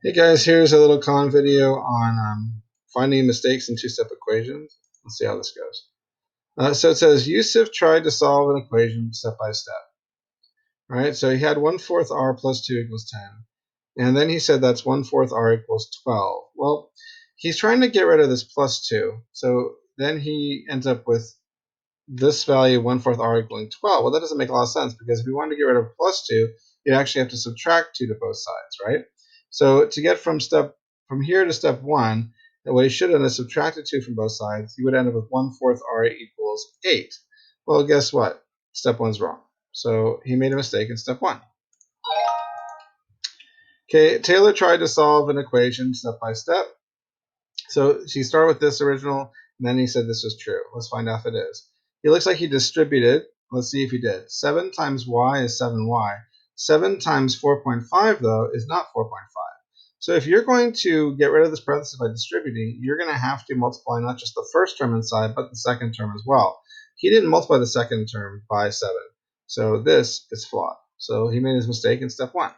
Hey guys, here's a little Khan video on finding mistakes in two-step equations. Let's see how this goes. So it says Yusuf tried to solve an equation step by step. All right, so he had 1/4 r plus 2 equals 10. And then he said that's 1/4 r equals 12. Well, he's trying to get rid of this plus 2. So then he ends up with this value 1/4 r equaling 12. Well, that doesn't make a lot of sense because if we wanted to get rid of plus 2, you'd actually have to subtract 2 to both sides, right? So to get from here to step 1, what he should have done is subtracted 2 from both sides. You would end up with 1/4 r equals 8. Well, guess what? Step 1's wrong. So he made a mistake in step 1. Okay, Taylor tried to solve an equation step by step. So she started with this original, and then he said this was true. Let's find out if it is. He looks like he distributed. Let's see if he did. 7 times y is 7y. 7 times 4.5, though, is not 4.5. So if you're going to get rid of this parenthesis by distributing, you're going to have to multiply not just the first term inside, but the second term as well. He didn't multiply the second term by 7. So this is flawed. So he made his mistake in step 1.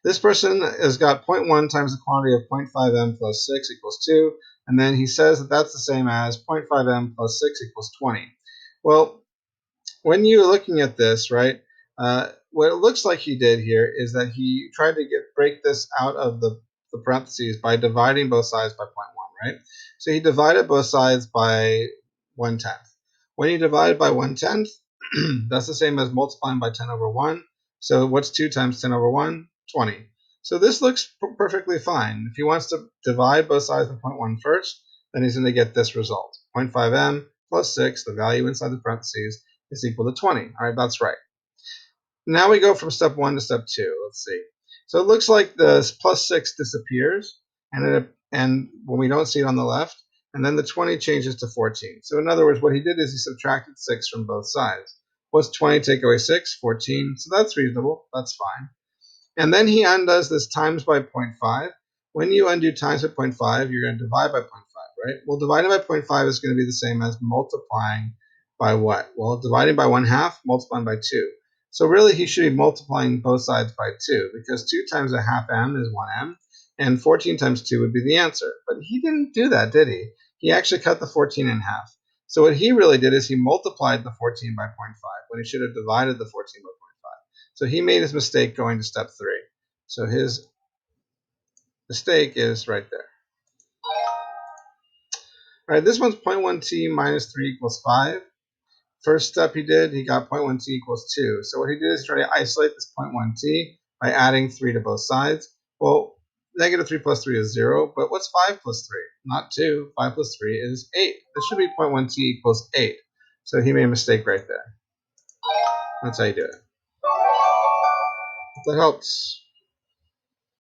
This person has got 0.1 times the quantity of 0.5m plus 6 equals 2, and then he says that that's the same as 0.5m plus 6 equals 20. Well, when you're looking at this, right, what it looks like he did here is that he tried to break this out of the parentheses by dividing both sides by 0.1, right? So he divided both sides by 1/10. When you divide by 1/10, that's the same as multiplying by 10 over 1. So what's 2 times 10 over 1? 20. So this looks perfectly fine. If he wants to divide both sides by 0.1 first, then he's going to get this result. 0.5m plus 6, the value inside the parentheses, is equal to 20. All right, that's right. Now we go from step 1 to step 2. Let's see. So it looks like the plus 6 disappears, and when we don't see it on the left, and then the 20 changes to 14. So in other words, what he did is he subtracted 6 from both sides. What's 20 take away 6? 14. So that's reasonable. That's fine. And then he undoes this times by 0.5. When you undo times by 0.5, you're going to divide by 0.5, right? Well, dividing by 0.5 is going to be the same as multiplying by what? Well, dividing by 1/2, multiplying by 2. So really, he should be multiplying both sides by 2, because 2 times 1/2 m is 1m, and 14 times 2 would be the answer. But he didn't do that, did he? He actually cut the 14 in half. So what he really did is he multiplied the 14 by 0.5 when he should have divided the 14 by 0.5. So he made his mistake going to step 3. So his mistake is right there. All right, this one's 0.1t minus 3 equals 5. First step he did, he got 0.1t equals 2. So what he did is try to isolate this 0.1t by adding 3 to both sides. Well, negative 3 plus 3 is 0, but what's 5 plus 3? Not 2. 5 plus 3 is 8. This should be 0.1t equals 8. So he made a mistake right there. That's how you do it. Hope that helps.